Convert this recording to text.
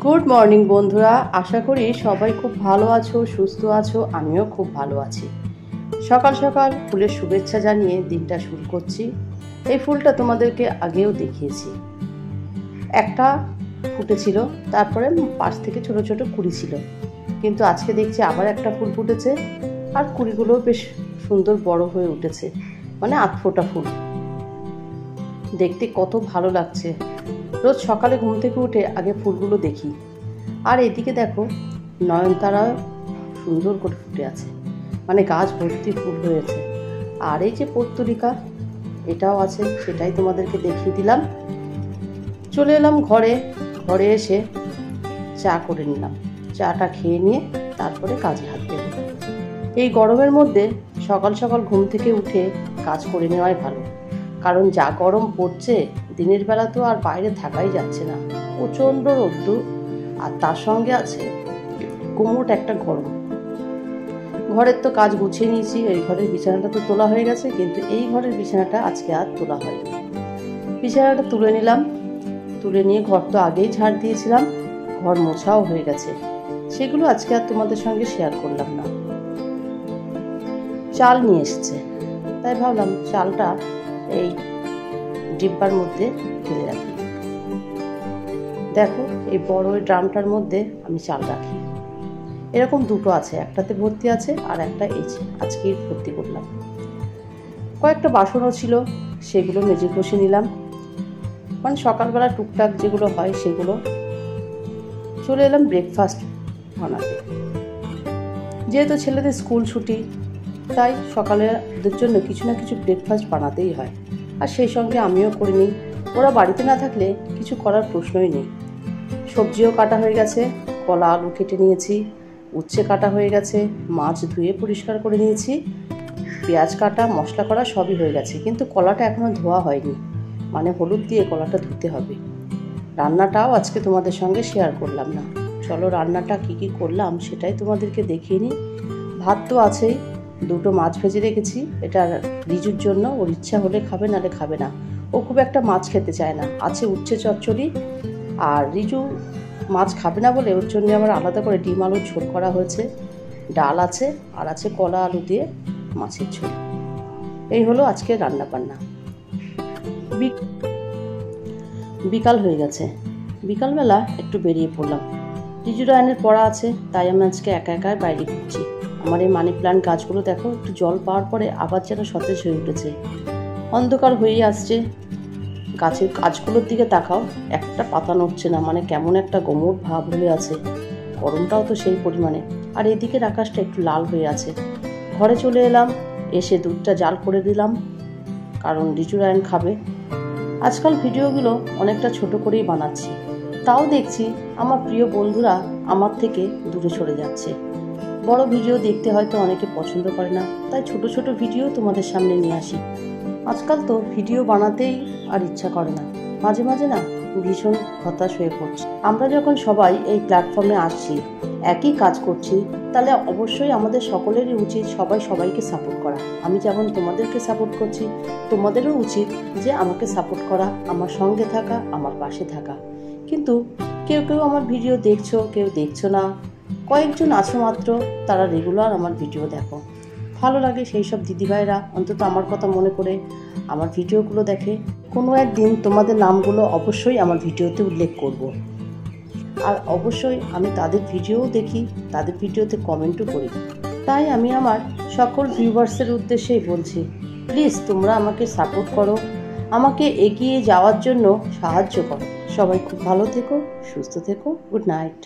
Good morning বন্ধুরা, আশা করি সবাই খুব ভালো আছো, সুস্থ আছো। আমিও খুব ভালো আছি। সকাল সকাল ফুলের শুভেচ্ছা জানিয়ে দিনটা শুরু করছি। এই ফুলটা তোমাদেরকে আগেও দেখিয়েছি। একটা ফুটেছিল, তারপরে পাশ থেকে ছোট ছোট কুড়ি ছিল, কিন্তু আজকে দেখছি আবার একটা ফুল ফুটেছে, আর কুড়িগুলো বেশ সুন্দর বড় হয়ে উঠেছে, মানে আধফোটা ফুল। দেখতে কত ভালো লাগছে। রোজ সকালে ঘুম থেকে উঠে আগে ফুলগুলো দেখি। আর এদিকে দেখো, নয়নতারা সুন্দর করে ফুটে আছে, মানে গাছ ভর্তি ফুল হয়েছে। আর এই যে পত্তলিকা, এটাও আছে, সেটাই তোমাদেরকে দেখিয়ে দিলাম। চলে এলাম ঘরে এসে চা করে নিলাম। চাটা খেয়ে নিয়ে তারপরে কাজে হাত দেব। এই গরমের মধ্যে সকাল সকাল ঘুম থেকে উঠে কাজ করে নেওয়াই ভালো, কারণ যা গরম পড়ছে, দিনের বেলা তো আর বাইরে থাকাই যাচ্ছে না। প্রচণ্ড রোদ্দুর, আর তার সঙ্গে আছে গুমোট একটা গরম। ঘরের তো কাজ গুছিয়ে নিয়েছি, ওই ঘরের বিছানাটা তো তোলা হয়ে গেছে, কিন্তু এই ঘরের বিছানাটা আজকে আর তোলা হয়নি। বিছানাটা তুলে নিলাম, তুলে নিয়ে ঘর তো আগেই ঝাড় দিয়েছিলাম, ঘর মোছাও হয়ে গেছে। সেগুলো আজকে আর তোমাদের সঙ্গে শেয়ার করলাম না। চাল নিয়ে এসেছে, তাই ভাবলাম চালটা এই ডিব্বার মধ্যে ঢেলে রাখি। দেখো, এই বড় ওই ড্রামটার মধ্যে আমি চাল রাখি। এরকম দুটো আছে, একটাতে ভর্তি আছে আর একটা এই আজকেই ভর্তি করলাম। কয়েকটা বাসনও ছিল, সেগুলো মেজে কষে নিলাম, মানে সকালবেলা টুকটাক যেগুলো হয় সেগুলো। চলে এলাম ব্রেকফাস্ট বানাতে। যেহেতু ছেলেদের স্কুল ছুটি, তাই সকালের জন্য কিছু না কিছু ব্রেকফাস্ট বানাতেই হয়, আর সেই সঙ্গে আমিও করে নিই। ওরা বাড়িতে না থাকলে কিছু করার প্রশ্নই নেই। সবজিও কাটা হয়ে গেছে, কলা আলু কেটে নিয়েছি, উচ্ছে কাটা হয়ে গেছে, মাছ ধুয়ে পরিষ্কার করে নিয়েছি, পেঁয়াজ কাটা মশলা করা সবই হয়ে গেছে, কিন্তু কলাটা এখনও ধোয়া হয়নি, মানে হলুদ দিয়ে কলাটা ধুতে হবে। রান্নাটাও আজকে তোমাদের সঙ্গে শেয়ার করলাম না। চলো রান্নাটা কি করলাম সেটাই তোমাদেরকে দেখিয়ে নিই। ভাত তো আছেই, দুটো মাছ ভেজে রেখেছি, এটা রিজুর জন্য। ওর ইচ্ছা হলে খাবে, নালে খাবে না। ও খুব একটা মাছ খেতে চায় না। আছে উচ্ছে চচ্চড়ি, আর রিজু মাছ খাবে না বলে ওর জন্য আবার আলাদা করে ডিম আলুর ঝোল করা হয়েছে। ডাল আছে, আর আছে কলা আলু দিয়ে মাছের ঝোল। এই হলো আজকে রান্না বান্না। বিকাল হয়ে গেছে, বিকালবেলা একটু বেরিয়ে পড়লাম। রিজু রায়নের পড়া আছে, তাই আমি আজকে একা একাই বাইরে ঘুরছি। আমার এই মানি প্ল্যান্ট গাছগুলো দেখো, একটু জল পাওয়ার পরে আবার যেন সতেজ হয়ে উঠেছে। অন্ধকার হয়েই আসছে, গাছের গাছগুলোর দিকে তাকাও, একটা পাতা নড়ছে না, মানে কেমন একটা গোমট ভাব হয়ে আছে। গরমটাও তো সেই পরিমাণে। আর এদিকের আকাশটা একটু লাল হয়ে আছে। ঘরে চলে এলাম, এসে দুধটা জাল করে দিলাম, কারণ রিজু রায়ন খাবে। আজকাল ভিডিওগুলো অনেকটা ছোট করেই বানাচ্ছি, তাও দেখছি আমার প্রিয় বন্ধুরা আমার থেকে দূরে সরে যাচ্ছে। বড় ভিডিও দেখতে হয়তো অনেকে পছন্দ করে না, তাই ছোট ছোট ভিডিও তোমাদের সামনে নিয়ে আসি। আজকাল তো ভিডিও বানাতেই আর ইচ্ছা করে না, মাঝে মাঝে না ভীষণ হতাশ হয়ে পড়ছি। আমরা যখন সবাই এই প্ল্যাটফর্মে আসছি, একই কাজ করছি, তাহলে অবশ্যই আমাদের সকলেরই উচিত সবাই সবাইকে সাপোর্ট করা। আমি যেমন তোমাদেরকে সাপোর্ট করছি, তোমাদেরও উচিত যে আমাকে সাপোর্ট করা, আমার সঙ্গে থাকা, আমার পাশে থাকা। কিন্তু কেউ কেউ আমার ভিডিও দেখছো, কেউ দেখছো না। কয়েকজন আছো মাত্র, তারা রেগুলার আমার ভিডিও দেখো। ভালো লাগে সেই সব দিদিভাইরা অন্তত আমার কথা মনে করে আমার ভিডিওগুলো দেখে। কোনো একদিন তোমাদের নামগুলো অবশ্যই আমার ভিডিওতে উল্লেখ করব। আর অবশ্যই আমি তাদের ভিডিওও দেখি, তাদের ভিডিওতে কমেন্টও করি। তাই আমি আমার সকল ভিউয়ার্সের উদ্দেশ্যেই বলছি, প্লিজ তোমরা আমাকে সাপোর্ট করো, আমাকে এগিয়ে যাওয়ার জন্য সাহায্য করো। সবাই খুব ভালো থেকো, সুস্থ থেকো। Good night.